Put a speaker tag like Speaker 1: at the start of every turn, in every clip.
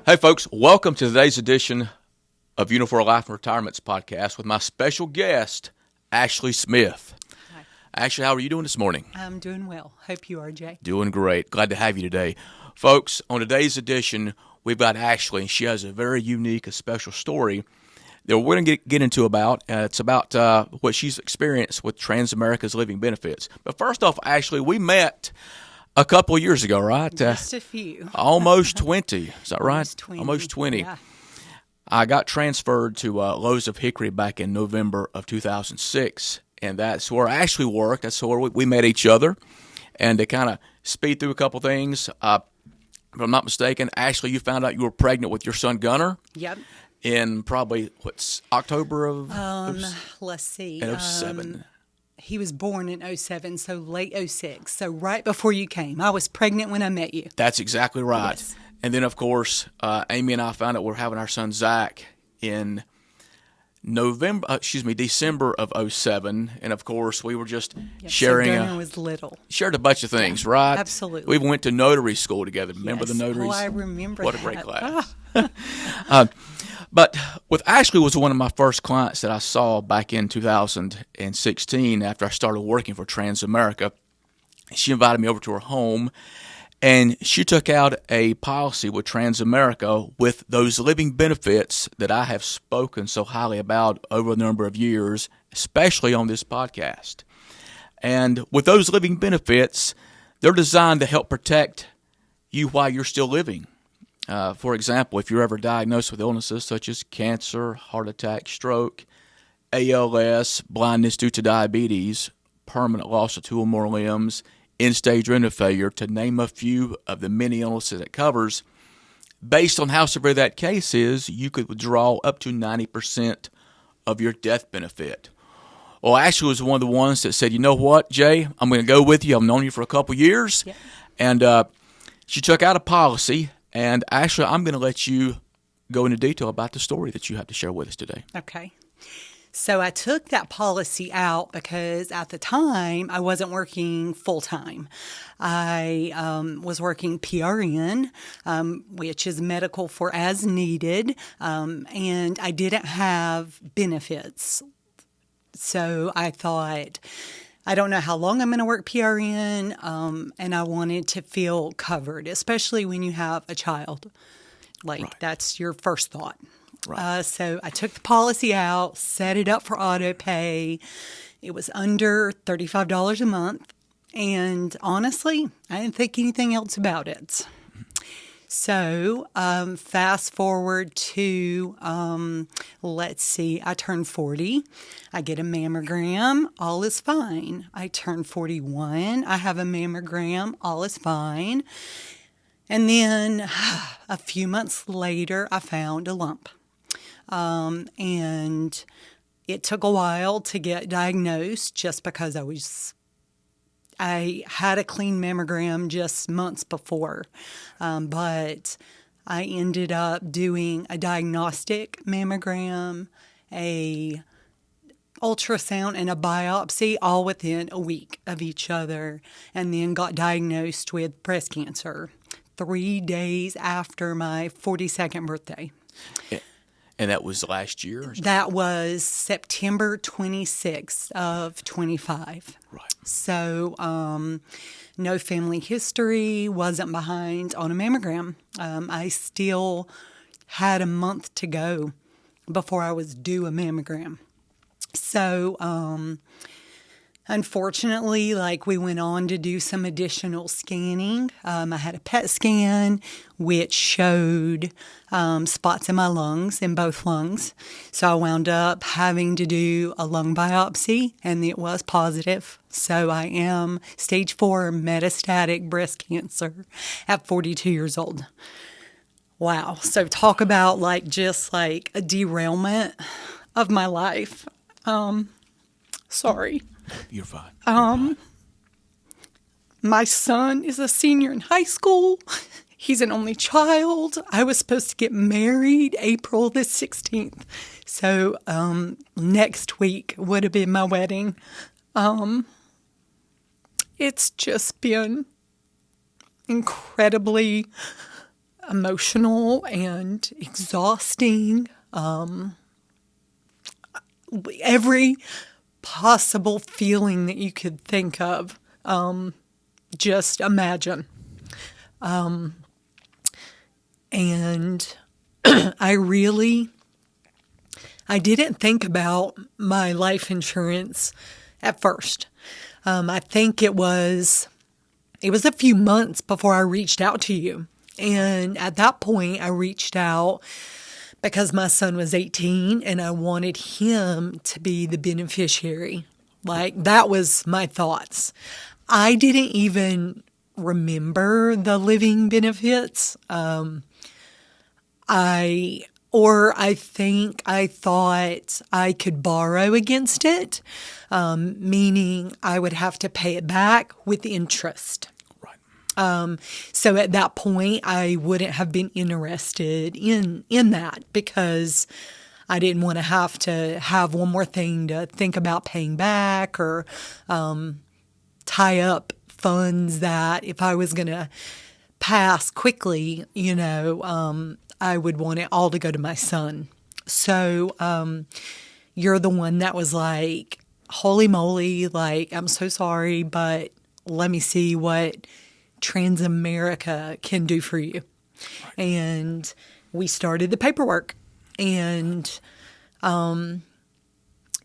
Speaker 1: Hey, folks, welcome to today's edition of Unifour Life Retirement's podcast with my special guest, Ashley Smith.
Speaker 2: Hi.
Speaker 1: Ashley, how are you doing this morning?
Speaker 2: I'm doing well. Hope you are, Jay.
Speaker 1: Doing great. Glad to have you today. Folks, on today's edition, we've got Ashley, and she has a very unique, a special story that we're going to get into about. It's about what she's experienced with Transamerica's Living Benefits. But first off, Ashley, we met a couple of years ago, right?
Speaker 2: Just a few.
Speaker 1: Almost 20. Is that right?
Speaker 2: Almost 20.
Speaker 1: Yeah. I got transferred to Lowe's of Hickory back in November of 2006, and that's where I actually worked. That's where we met each other. And to kind of speed through a couple things, if I'm not mistaken, Ashley, you found out you were pregnant with your son Gunner.
Speaker 2: Yep.
Speaker 1: In probably, October of?
Speaker 2: Let's see.
Speaker 1: In 07.
Speaker 2: He was born in 07, so late 06. So right before you came. I was pregnant when I met you.
Speaker 1: That's exactly right.
Speaker 2: Yes.
Speaker 1: And then, of course, Amy and I found out we're having our son Zach in December of 07. And, of course, we were just sharing.
Speaker 2: So Gunnar was little.
Speaker 1: Shared a bunch of things, right?
Speaker 2: Absolutely.
Speaker 1: We went to notary school together. Remember the notaries?
Speaker 2: Oh, I remember
Speaker 1: What
Speaker 2: that.
Speaker 1: a great class. But with Ashley was one of my first clients that I saw back in 2016 after I started working for Transamerica. She invited me over to her home, and she took out a policy with Transamerica with those living benefits that I have spoken so highly about over a number of years, especially on this podcast. And with those living benefits, they're designed to help protect you while you're still living. For example, if you're ever diagnosed with illnesses such as cancer, heart attack, stroke, ALS, blindness due to diabetes, permanent loss of two or more limbs, end-stage renal failure, to name a few of the many illnesses it covers, based on how severe that case is, you could withdraw up to 90% of your death benefit. Well, Ashley was one of the ones that said, you know what, Jay, I'm going to go with you. I've known you for a couple years.
Speaker 2: Yeah.
Speaker 1: And she took out a policy. And Ashley, I'm going to let you go into detail about the story that you have to share with us today.
Speaker 2: Okay. So I took that policy out because at the time I wasn't working full-time. I was working PRN, which is medical for as needed, and I didn't have benefits. So I thought, I don't know how long I'm going to work PRN, and I wanted to feel covered, especially when you have a child. Right. That's your first thought. Right. So I took the policy out, set it up for auto pay. It was under $35 a month, and honestly, I didn't think anything else about it. So fast forward to, let's see, I turned 40. I get a mammogram. All is fine. I turn 41. I have a mammogram. All is fine. And then a few months later, I found a lump. And it took a while to get diagnosed just because I had a clean mammogram just months before, but I ended up doing a diagnostic mammogram, a ultrasound, and a biopsy all within a week of each other, and then got diagnosed with breast cancer 3 days after my 42nd birthday.
Speaker 1: And that was last year?
Speaker 2: That was September 26th of 25.
Speaker 1: Right.
Speaker 2: So no family history, wasn't behind on a mammogram. I still had a month to go before I was due a mammogram. So unfortunately, we went on to do some additional scanning. I had a PET scan, which showed spots in my lungs, in both lungs. So I wound up having to do a lung biopsy, and it was positive. So I am stage 4 metastatic breast cancer at 42 years old. Wow. So talk about just a derailment of my life. Sorry.
Speaker 1: You're fine.
Speaker 2: My son is a senior in high school. He's an only child. I was supposed to get married April the 16th. So next week would have been my wedding. It's just been incredibly emotional and exhausting. Every possible feeling that you could think of. Just imagine. And I didn't think about my life insurance at first. I think it was a few months before I reached out to you. And at that point, I reached out because my son was 18 and I wanted him to be the beneficiary. Like, that was my thoughts. I didn't even remember the living benefits. I think I thought I could borrow against it, meaning I would have to pay it back with interest.
Speaker 1: Right.
Speaker 2: So at that point, I wouldn't have been interested in that because I didn't want to have one more thing to think about paying back or tie up funds that if I was going to pass quickly, I would want it all to go to my son. So you're the one that was like, holy moly, like, I'm so sorry, but let me see what Transamerica can do for you. Right. And we started the paperwork. And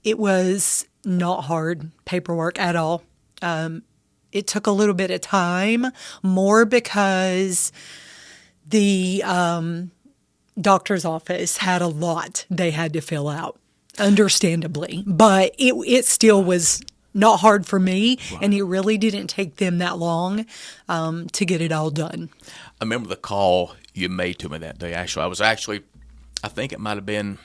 Speaker 2: it was not hard paperwork at all. It took a little bit of time, more because the doctor's office had a lot they had to fill out, understandably. But it still was not hard for me, right. And it really didn't take them that long to get it all done.
Speaker 1: I remember the call you made to me that day. I think it might have been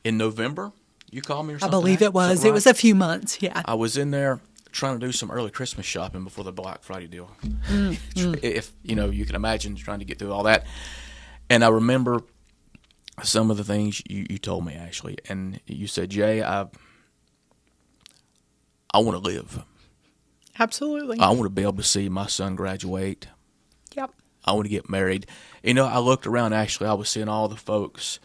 Speaker 1: in November. You called me or something?
Speaker 2: I believe it was. Right? It was a few months, yeah.
Speaker 1: I was in there trying to do some early Christmas shopping before the Black Friday deal. If you can imagine trying to get through all that. And I remember some of the things you told me, Ashley. And you said, Jay, I want to live.
Speaker 2: Absolutely.
Speaker 1: I want to be able to see my son graduate.
Speaker 2: Yep.
Speaker 1: I want to get married. I looked around, actually. I was seeing all the folks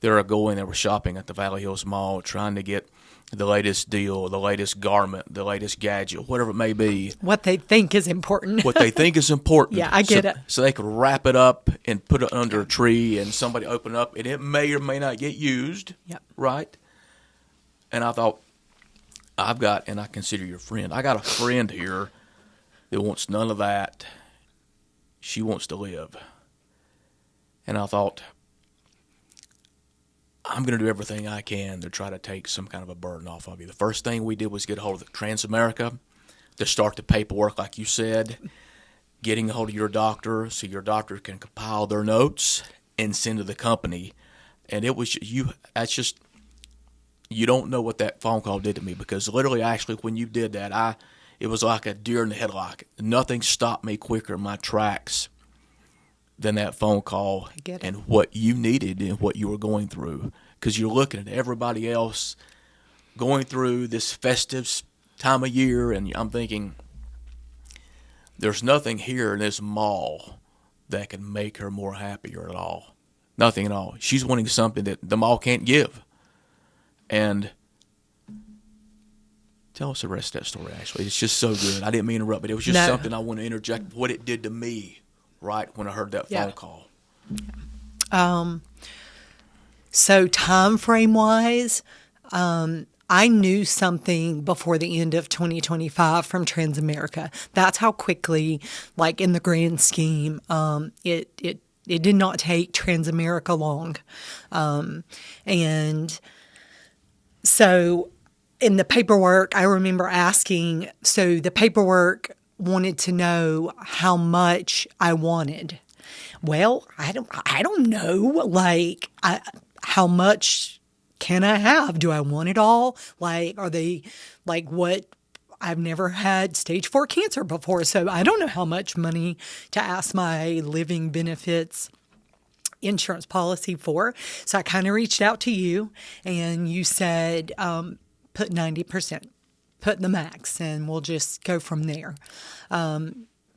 Speaker 1: that were shopping at the Valley Hills Mall, trying to get the latest deal, the latest garment, the latest gadget, whatever it may be.
Speaker 2: What they think is important.
Speaker 1: What they think is important.
Speaker 2: Yeah, I get it.
Speaker 1: So they could wrap it up and put it under a tree and somebody open it up, and it may or may not get used.
Speaker 2: Yep.
Speaker 1: Right? And I thought, and I consider you a friend, I got a friend here that wants none of that. She wants to live. And I thought, I'm going to do everything I can to try to take some kind of a burden off of you. The first thing we did was get a hold of Transamerica to start the paperwork, like you said, getting a hold of your doctor so your doctor can compile their notes and send to the company. And it was you don't know what that phone call did to me, because literally, actually, when you did that, it was like a deer in the headlock. Nothing stopped me quicker in my tracks than that phone call and what you needed and what you were going through. Because you're looking at everybody else going through this festive time of year, and I'm thinking, there's nothing here in this mall that can make her more happier at all. Nothing at all. She's wanting something that the mall can't give. And tell us the rest of that story, Ashley. It's just so good. I didn't mean to interrupt, but it was just something I want to interject, what it did to me right when I heard that phone call.
Speaker 2: So time frame wise, I knew something before the end of 2025 from Transamerica. That's how quickly, like in the grand scheme, it did not take Transamerica long. And so in the paperwork, I remember asking, so the paperwork wanted to know how much I wanted. Well, I don't know, like, how much can I have? Do I want it all? Like, are they, like, what? I've never had stage 4 cancer before, so I don't know how much money to ask my living benefits insurance policy for. So I kind of reached out to you, and you said, put 90%. Put the max, and we'll just go from there.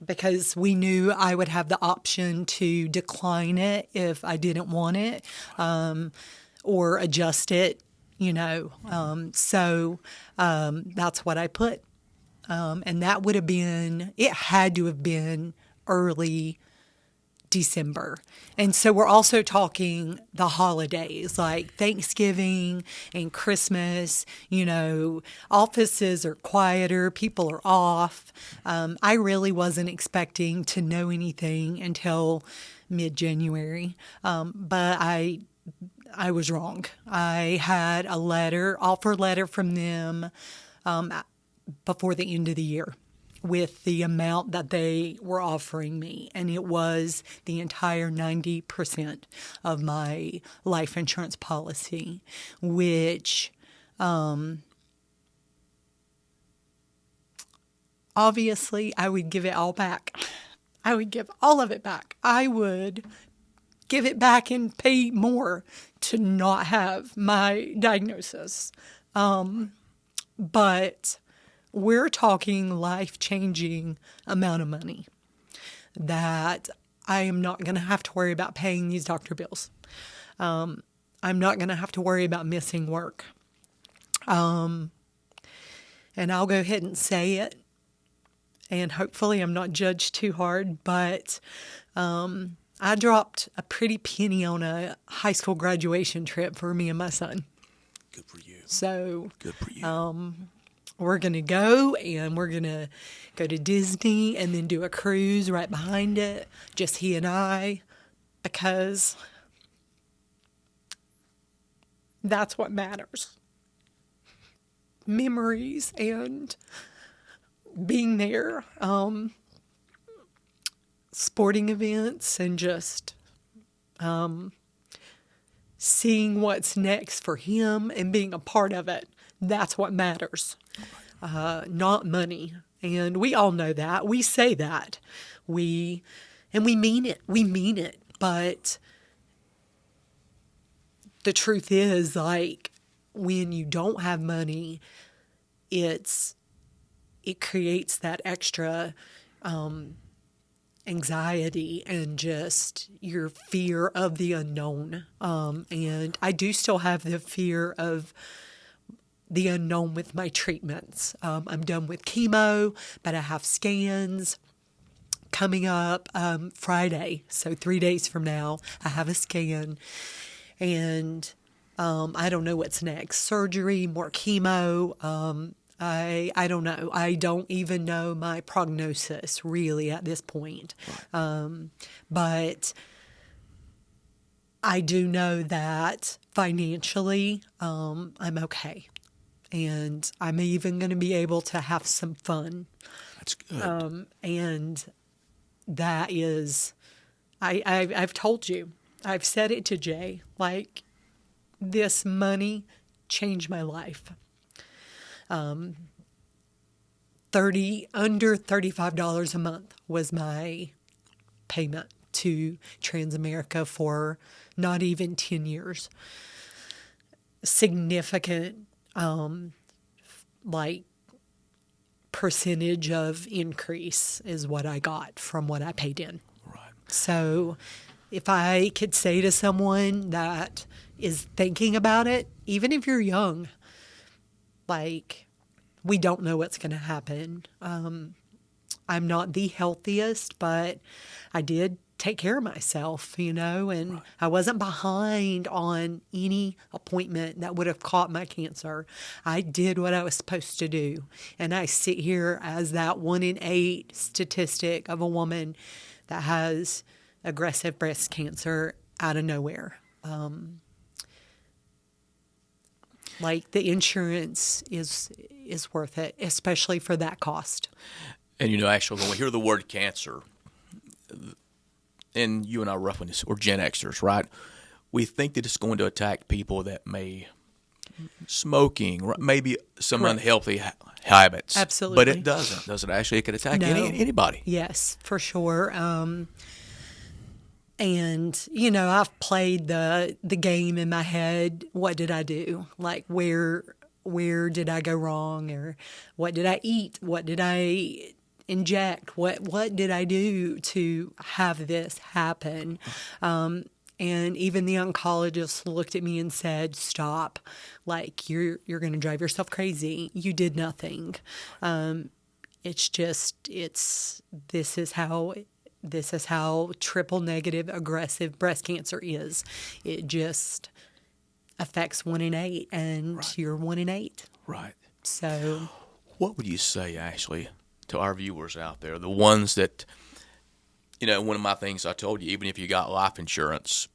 Speaker 2: because we knew I would have the option to decline it if I didn't want it, or adjust it, So that's what I put. And that would have been, it had to have been early December. And so we're also talking the holidays like Thanksgiving and Christmas. Offices are quieter, people are off. I really wasn't expecting to know anything until mid-January, but I was wrong. I had a offer letter from them before the end of the year with the amount that they were offering me. And it was the entire 90% of my life insurance policy, which obviously I would give it all back. I would give all of it back. I would give it back and pay more to not have my diagnosis. But we're talking life-changing amount of money that I am not going to have to worry about paying these doctor bills. I'm not going to have to worry about missing work. And I'll go ahead and say it, and hopefully I'm not judged too hard, but I dropped a pretty penny on a high school graduation trip for me and my son.
Speaker 1: Good for you.
Speaker 2: So,
Speaker 1: good for you.
Speaker 2: We're going to go, and we're going to go to Disney and then do a cruise right behind it, just he and I, because that's what matters. Memories and being there, sporting events, and just seeing what's next for him and being a part of it. That's what matters, not money. And we all know that. We say that. We mean it. We mean it. But the truth is, like, when you don't have money, it creates that extra anxiety and just your fear of the unknown. And I do still have the fear of the unknown with my treatments. I'm done with chemo, but I have scans coming up Friday. So 3 days from now, I have a scan. And I don't know what's next. Surgery, more chemo. I don't know. I don't even know my prognosis really at this point. But I do know that financially, I'm okay. And I'm even going to be able to have some fun.
Speaker 1: That's good.
Speaker 2: And that is, I've told you, I've said it to Jay, like, this money changed my life. Under $35 a month was my payment to Transamerica for not even 10 years. Significant, percentage of increase is what I got from what I paid in.
Speaker 1: Right.
Speaker 2: So if I could say to someone that is thinking about it, even if you're young, we don't know what's going to happen. I'm not the healthiest, but I did take care of myself, and right. I wasn't behind on any appointment that would have caught my cancer. I did what I was supposed to do. And I sit here as that 1 in 8 statistic of a woman that has aggressive breast cancer out of nowhere. The insurance is worth it, especially for that cost.
Speaker 1: And actually, when we hear the word cancer, and you and I roughly this, we're Gen Xers, right? We think that it's going to attack people that may smoking, maybe some
Speaker 2: Right.
Speaker 1: unhealthy habits.
Speaker 2: Absolutely.
Speaker 1: But it doesn't. Does it actually? It could attack
Speaker 2: No.
Speaker 1: anybody.
Speaker 2: Yes, for sure. And, I've played the game in my head. What did I do? Where did I go wrong? Or what did I eat? inject? What did I do to have this happen? And even the oncologist looked at me and said, "Stop! Like you're going to drive yourself crazy. You did nothing." This is how triple negative aggressive breast cancer is. It just affects 1 in 8, and
Speaker 1: Right.
Speaker 2: you're 1 in 8.
Speaker 1: Right.
Speaker 2: So,
Speaker 1: What would you say, Ashley, to our viewers out there, the ones that, one of my things I told you, even if you got life insurance,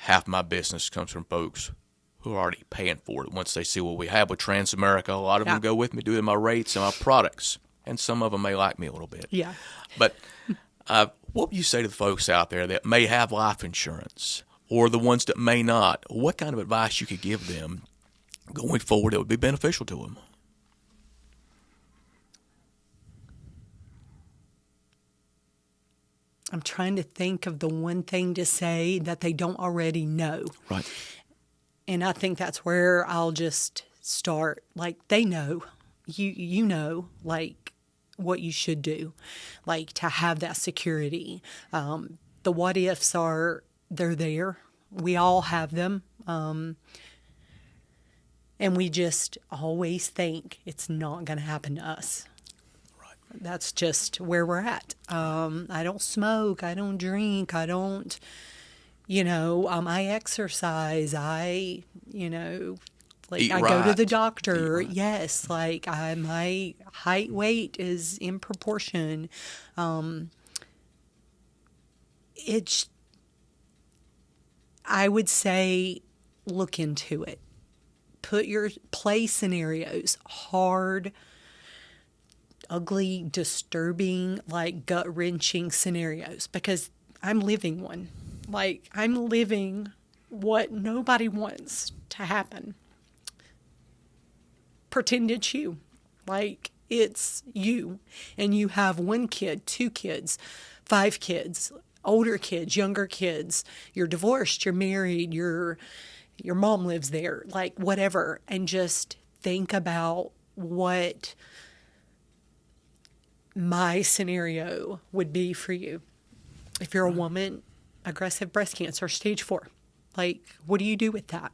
Speaker 1: half my business comes from folks who are already paying for it. Once they see what we have with Transamerica, a lot of
Speaker 2: Yeah.
Speaker 1: them go with me due to my rates and my products, and some of them may like me a little bit.
Speaker 2: yeah.
Speaker 1: But what would you say to the folks out there that may have life insurance or the ones that may not? What kind of advice you could give them going forward that would be beneficial to them?
Speaker 2: I'm trying to think of the one thing to say that they don't already know.
Speaker 1: Right.
Speaker 2: And I think that's where I'll just start. Like, they know. You know, like, what you should do, like, to have that security. The what ifs they're there. We all have them. And we just always think it's not going to happen to us. That's just where we're at. I don't smoke. I don't drink. I don't, I exercise. I
Speaker 1: Eat
Speaker 2: I go to the
Speaker 1: right.
Speaker 2: doctor.
Speaker 1: Eat right.
Speaker 2: Yes. Like my height, weight is in proportion. I would say look into it. Play scenarios, hard, ugly, disturbing, like gut-wrenching scenarios, because I'm living one. Like, I'm living what nobody wants to happen. Pretend it's you. Like, it's you. And you have 1 kid, 2 kids, 5 kids, older kids, younger kids. You're divorced, you're married, your mom lives there, like, whatever. And just think about what my scenario would be for you. If you're a woman, aggressive breast cancer, stage 4. Like, what do you do with that?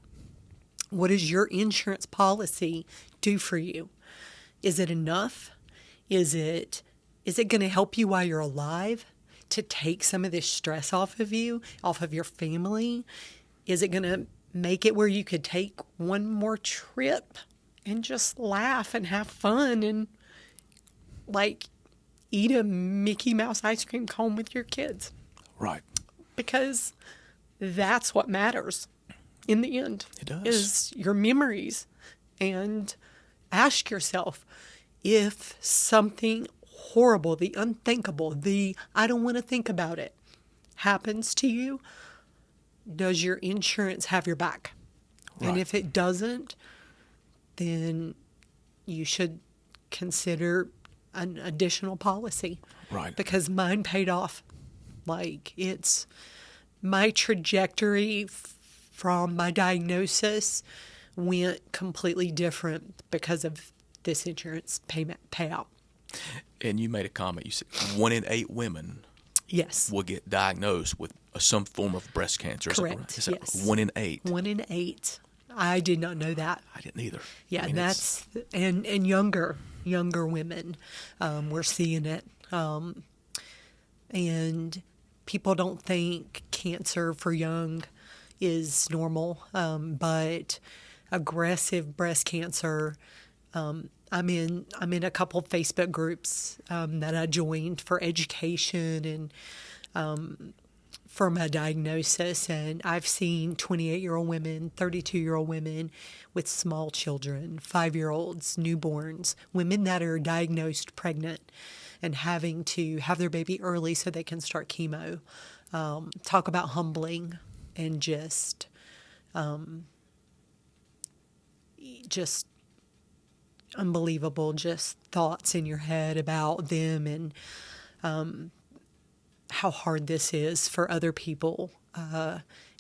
Speaker 2: What does your insurance policy do for you? Is it enough? Is it going to help you while you're alive to take some of this stress off of you, off of your family? Is it going to make it where you could take one more trip and just laugh and have fun and, like, eat a Mickey Mouse ice cream cone with your kids?
Speaker 1: Right.
Speaker 2: Because that's what matters in the end.
Speaker 1: It does.
Speaker 2: Is your memories. And ask yourself, if something horrible, the unthinkable, the I don't want to think about it, happens to you, does your insurance have your back?
Speaker 1: Right.
Speaker 2: And if it doesn't, then you should consider an additional policy.
Speaker 1: Right.
Speaker 2: Because mine paid off. Like, it's my trajectory from my diagnosis went completely different because of this insurance payout.
Speaker 1: And you made a comment. You said 1 in 8 women
Speaker 2: Yes.
Speaker 1: will get diagnosed with some form of breast cancer.
Speaker 2: Correct.
Speaker 1: Is that
Speaker 2: Yes.
Speaker 1: 1 in 8?
Speaker 2: 1 in 8. I did not know that.
Speaker 1: I didn't either.
Speaker 2: Yeah,
Speaker 1: I mean,
Speaker 2: that's and younger women, we're seeing it, and people don't think cancer for young is normal, but aggressive breast cancer. I'm in a couple of Facebook groups that I joined for education and for my diagnosis, and I've seen 28-year-old women, 32-year-old women with small children, 5-year-olds, newborns, women that are diagnosed pregnant and having to have their baby early so they can start chemo. Talk about humbling and just unbelievable, just thoughts in your head about them and how hard this is for other people.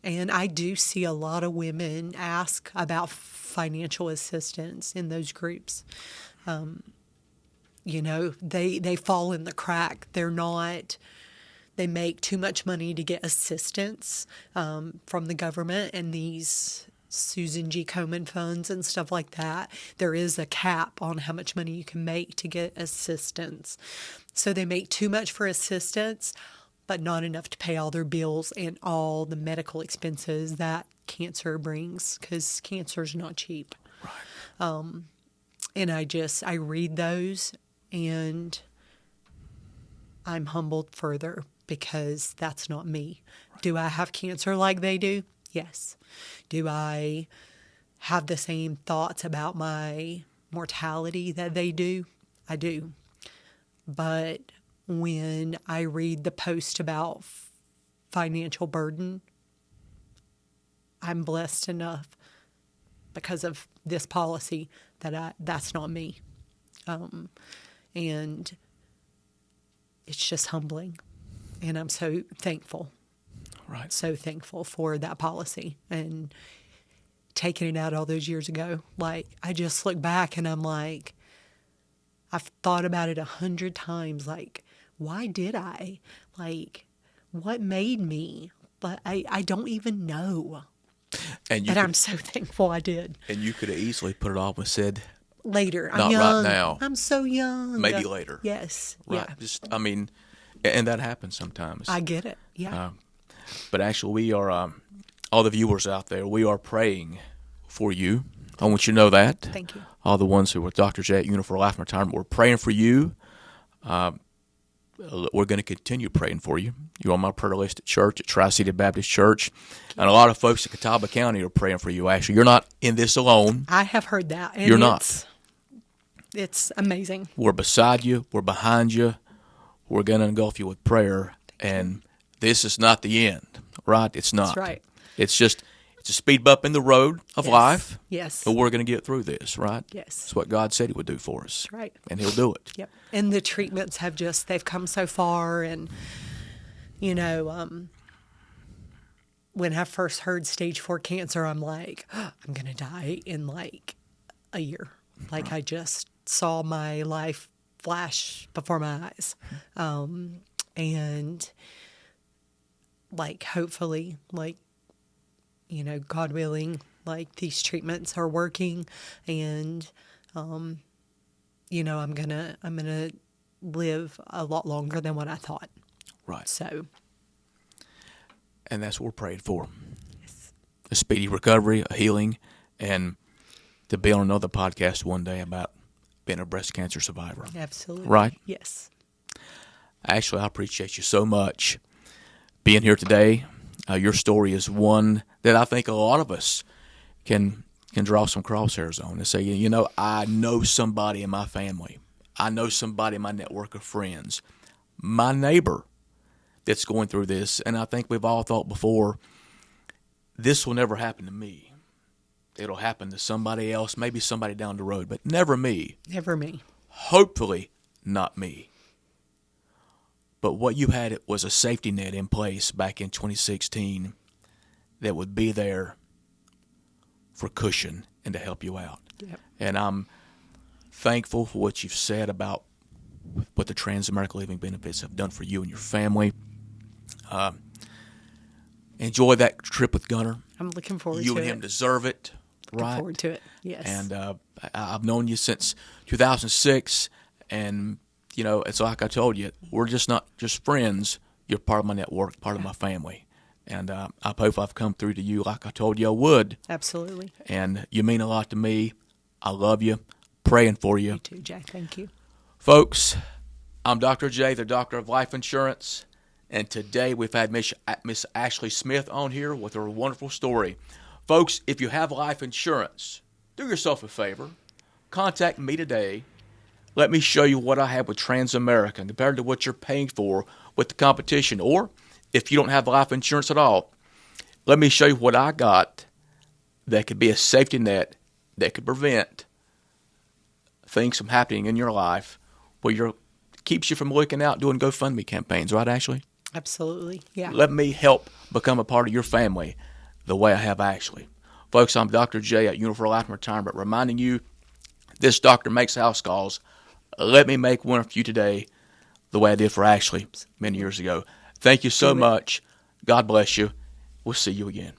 Speaker 2: And I do see a lot of women ask about financial assistance in those groups. they fall in the crack. They make too much money to get assistance from the government and these Susan G. Komen funds and stuff like that. There is a cap on how much money you can make to get assistance. So they make too much for assistance, but not enough to pay all their bills and all the medical expenses that cancer brings, because cancer is not cheap.
Speaker 1: Right.
Speaker 2: And I read those and I'm humbled further, because that's not me. Do I have cancer like they do? Yes. Do I have the same thoughts about my mortality that they do? I do. But when I read the post about financial burden, I'm blessed enough because of this policy that that's not me. And it's just humbling. And I'm so thankful.
Speaker 1: Right.
Speaker 2: So thankful for that policy and taking it out all those years ago. Like, I just look back and I'm like, I've thought about it 100 times. Like, why did I? Like, what made me? But I don't even know. But I'm so thankful I did.
Speaker 1: And you could have easily put it off and said,
Speaker 2: later. I'm
Speaker 1: not
Speaker 2: young.
Speaker 1: right now.
Speaker 2: I'm so young.
Speaker 1: Maybe later.
Speaker 2: Yes.
Speaker 1: Right.
Speaker 2: Yeah.
Speaker 1: And that happens sometimes.
Speaker 2: I get it. Yeah.
Speaker 1: But actually, we are, all the viewers out there, we are praying for you. I want you to know that.
Speaker 2: Thank you.
Speaker 1: All the ones who were Dr. J at Unifour Life Retirement, we're praying for you. We're going to continue praying for you. You're on my prayer list at church, at Tri-City Baptist Church. And a lot of folks in Catawba County are praying for you, actually. You're not in this alone.
Speaker 2: I have heard that. And
Speaker 1: you're not.
Speaker 2: It's amazing.
Speaker 1: We're beside you. We're behind you. We're going to engulf you with prayer. And this is not the end, right? It's not.
Speaker 2: That's right.
Speaker 1: It's a speed bump in the road of life.
Speaker 2: Yes.
Speaker 1: But we're going to get through this, right?
Speaker 2: Yes.
Speaker 1: It's what God said He would do for us.
Speaker 2: That's right.
Speaker 1: And He'll do it.
Speaker 2: Yep. And the treatments they've come so far. And, when I first heard stage 4 cancer, I'm like, I'm going to die in like a year. Like, I just saw my life flash before my eyes. And like, hopefully, like, God willing, like, these treatments are working, and I'm gonna live a lot longer than what I thought.
Speaker 1: Right.
Speaker 2: So.
Speaker 1: And that's what we're praying for.
Speaker 2: Yes.
Speaker 1: A speedy recovery, a healing, and to be on another podcast one day about being a breast cancer survivor.
Speaker 2: Absolutely.
Speaker 1: Right?
Speaker 2: Yes.
Speaker 1: Actually, I appreciate you so much being here today. Your story is one that I think a lot of us can draw some crosshairs on and say, I know somebody in my family. I know somebody in my network of friends, my neighbor that's going through this. And I think we've all thought before, this will never happen to me. It'll happen to somebody else, maybe somebody down the road, but never me.
Speaker 2: Never me.
Speaker 1: Hopefully not me. But what you had was a safety net in place back in 2016 that would be there for cushion and to help you out.
Speaker 2: Yep.
Speaker 1: And I'm thankful for what you've said about what the Transamerica Living benefits have done for you and your family. Enjoy that trip with Gunner.
Speaker 2: I'm looking forward to it.
Speaker 1: You and him deserve it, right?
Speaker 2: Looking forward to it, yes.
Speaker 1: And I've known you since 2006, and it's like I told you, we're just not just friends. You're part of my network, part of my family. And I hope I've come through to you like I told you I would.
Speaker 2: Absolutely.
Speaker 1: And you mean a lot to me. I love you. Praying for you.
Speaker 2: You too, Jack. Thank you.
Speaker 1: Folks, I'm Dr. J, the Doctor of Life Insurance. And today we've had Miss Ashley Smith on here with her wonderful story. Folks, if you have life insurance, do yourself a favor. Contact me today. Let me show you what I have with Transamerica compared to what you're paying for with the competition. Or if you don't have life insurance at all, let me show you what I got that could be a safety net that could prevent things from happening in your life where keeps you from looking out doing GoFundMe campaigns. Right, Ashley?
Speaker 2: Absolutely, yeah.
Speaker 1: Let me help become a part of your family the way I have Ashley. Folks, I'm Dr. J at Unifour Life Retirement, reminding you this doctor makes house calls let me make one for you today the way I did for Ashley many years ago. Thank you so
Speaker 2: Do it.
Speaker 1: much. God bless you. We'll see you again.